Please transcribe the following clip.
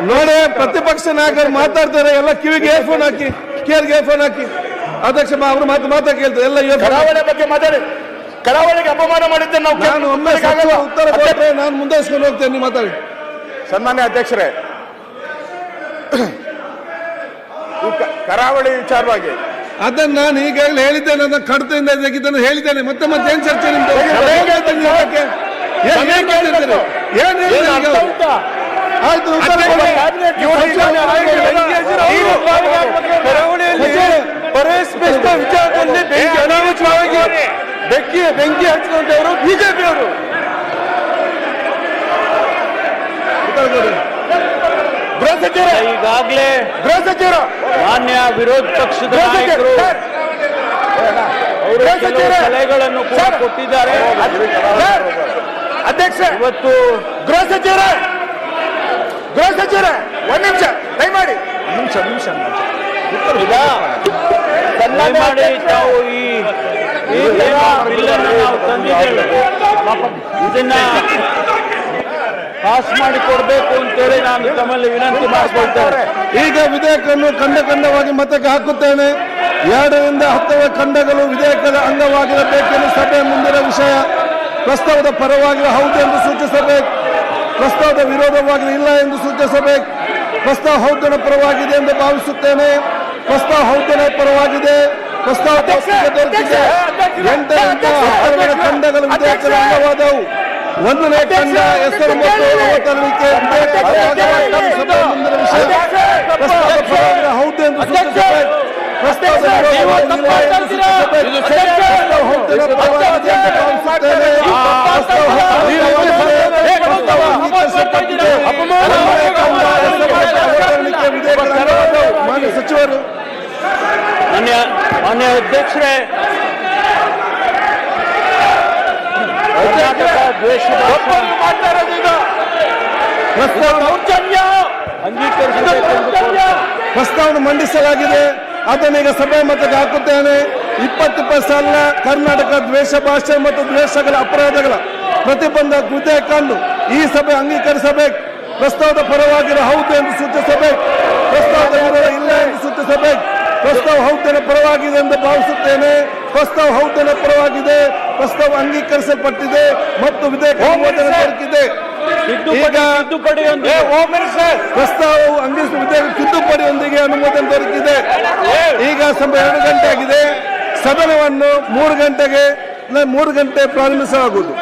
ನೋಡಿ, ಪ್ರತಿಪಕ್ಷ ನಾಯಕರು ಮಾತಾಡ್ತಾರೆ, ಎಲ್ಲ ಕಿವಿಗೆ ಏರ್ಫೋನ್ ಹಾಕಿ, ಕೇರ್ಗೆ ಏರ್ಫೋನ್ ಹಾಕಿ. ಅಧ್ಯಕ್ಷ ಅವರು ಮಾತಾ ಕೇಳ್ತಾರೆ, ಎಲ್ಲ ಕರಾವಳಿ ಬಗ್ಗೆ ಮಾತಾಡಿ. ಕರಾವಳಿಗೆ ಅಪಮಾನ ಮಾಡಿದ್ದೆ ನಾನು ಒಮ್ಮೆ ಉತ್ತರ ಕೊಟ್ಟರೆ ನಾನು ಮುಂದುವರಿಸ್ಕೊಂಡು ಹೋಗ್ತೇನೆ. ನೀವು ಮಾತಾಡಿ. ಸನ್ಮಾನ್ಯ ಅಧ್ಯಕ್ಷರೇ, ಕರಾವಳಿ ವಿಚಾರವಾಗಿ ಅದನ್ನ ನಾನು ಈಗಾಗಲೇ ಹೇಳಿದ್ದೇನೆ, ಅದನ್ನ ಕಡತದಿಂದ ತೆಗೆದನ್ನು ಹೇಳಿದ್ದೇನೆ. ಮತ್ತೆ ಏನ್ ಚರ್ಚೆ ನಿಮ್ದು? ಆಯ್ತು, ವಿಚಾರದಲ್ಲಿ ಅನಾಹುತವಾಗಿ ಬೆಂಕಿ ಹಚ್ಚಿಕೊಂಡವರು ಬಿಜೆಪಿಯವರು. ಗೃಹ ಸಚಿವರು ಈಗಾಗಲೇ ಗೃಹ ಸಚಿವರು ಮಾನ್ಯ ವಿರೋಧ ಪಕ್ಷದ ನಾಯಕರು ಅವರು ಕೆಲವು ಸಲಹೆಗಳನ್ನು ಕೂಡ ಕೊಟ್ಟಿದ್ದಾರೆ. ಅಧ್ಯಕ್ಷ, ಇವತ್ತು ಗೃಹ ಸಚಿವರೇ ಒಂದ್ ನಿಮಿಷ ದಯಮಾಡಿ ನಿಮಿಷ ದಯಮಾಡಿ ತಾವು ಈ ಬಿಲ್ಲನ್ನು ನಾವು ತಂದಿದ್ದೇವೆ, ಇದನ್ನ ಪಾಸ್ ಮಾಡಿ ಕೊಡಬೇಕು ಅಂತೇಳಿ ನಾನು ತಮ್ಮಲ್ಲಿ ವಿನಂತಿ ಮಾಡಿಕೊಳ್ತೇನೆ. ಈಗ ವಿಧೇಯಕವನ್ನು ಖಂಡವಾಗಿ ಮತಕ್ಕೆ ಹಾಕುತ್ತೇನೆ. 2 ರಿಂದ 10 ಖಂಡಗಳು ವಿಧೇಯಕದ ಅಂಗವಾಗಿರಬೇಕೆಂದು ಸಭೆಯ ಮುಂದಿನ ವಿಷಯ. ಪ್ರಸ್ತಾವದ ಪರವಾಗಿ ಹೌದು ಎಂದು ಸೂಚಿಸಬೇಕು, ಪ್ರಸ್ತಾವದ ವಿರೋಧವಾಗಿ ಇಲ್ಲ ಎಂದು ಸೂಚಿಸಬೇಕು. ಪ್ರಸ್ತಾವ ಹೌದನ ಪರವಾಗಿದೆ ಎಂದು ಭಾವಿಸುತ್ತೇನೆ. ಪ್ರಸ್ತಾವ ಹೌದನ ಪರವಾಗಿದೆ. ಪ್ರಸ್ತಾವ ದೊರಕಿದೆ. 8 ರಿಂದ 10 ಖಂಡಗಳು ವಿಧೇಯಕದ ಅಂಗವಾದವು. 1ನೇ ಖಂಡ ಹೆಸರು ಮತ್ತು ಅವತರಣಿಕೆ ಮುಂದಿನ ವಿಷಯ. ಪ್ರಸ್ತಾವ ಪರವಾಗಿ ಹೌದು ಎಂದು ಸೂಚಿಸಬೇಕು, ಪ್ರಸ್ತಾವದ ವಿರೋಧವಾಗಿ ಇಲ್ಲ ಎಂದು ಸೂಚಿಸಬೇಕು. ಪ್ರಸ್ತಾವ ಹೌದನ ಪರವಾಗಿದೆ ಎಂದು ಭಾವಿಸುತ್ತೇನೆ. ಮಾನ್ಯ ಸಚಿವರು, ಮಾನ್ಯ ಅಧ್ಯಕ್ಷರೇ, ಕರ್ನಾಟಕ ದ್ವೇಷ ಪ್ರಸ್ತಾವನೆ ಮಂಡಿಸಲಾಗಿದೆ. ಅದನ್ನೀಗ ಸಭೆ ಮತಕ್ಕೆ ಹಾಕುತ್ತೇನೆ. 20 ಸಾಲಿನ ಕರ್ನಾಟಕ ದ್ವೇಷ ಭಾಷೆ ಮತ್ತು ದ್ವೇಷಗಳ ಅಪರಾಧಗಳ ಪ್ರತಿಬಂಧ ವಿಧೇಯಕವನ್ನು ಈ ಸಭೆ ಅಂಗೀಕರಿಸಬೇಕು. ಪ್ರಸ್ತಾವದ ಪರವಾಗಿರೋ ಹೌದು ಎಂದು ಸೂಚಿಸಬೇಕು, ಪ್ರಸ್ತಾವದ ವಿರೋಧ ಇಲ್ಲ ಎಂದು ಸೂಚಿಸಬೇಕು. ಪ್ರಸ್ತಾವ ಹೌದನ ಪರವಾಗಿದೆ ಎಂದು ಭಾವಿಸುತ್ತೇನೆ. ಪ್ರಸ್ತಾವ ಹೌದನ ಪರವಾಗಿದೆ. ಪ್ರಸ್ತಾವ ಅಂಗೀಕರಿಸಲ್ಪಟ್ಟಿದೆ ಮತ್ತು ವಿಧೇಯಕ ಅನುಮೋದನೆ ದೊರಕಿದೆ. ಪ್ರಸ್ತಾವವು ವಿಧೇಯಕ ತಿದ್ದುಪಡಿಯೊಂದಿಗೆ ಅನುಮೋದನೆ ದೊರಕಿದೆ. ಈಗ ಸಮಯ 2 ಗಂಟೆ ಆಗಿದೆ. ಸದನವನ್ನು 3 ಗಂಟೆ ಪ್ರಾರಂಭಿಸಲಾಗುವುದು.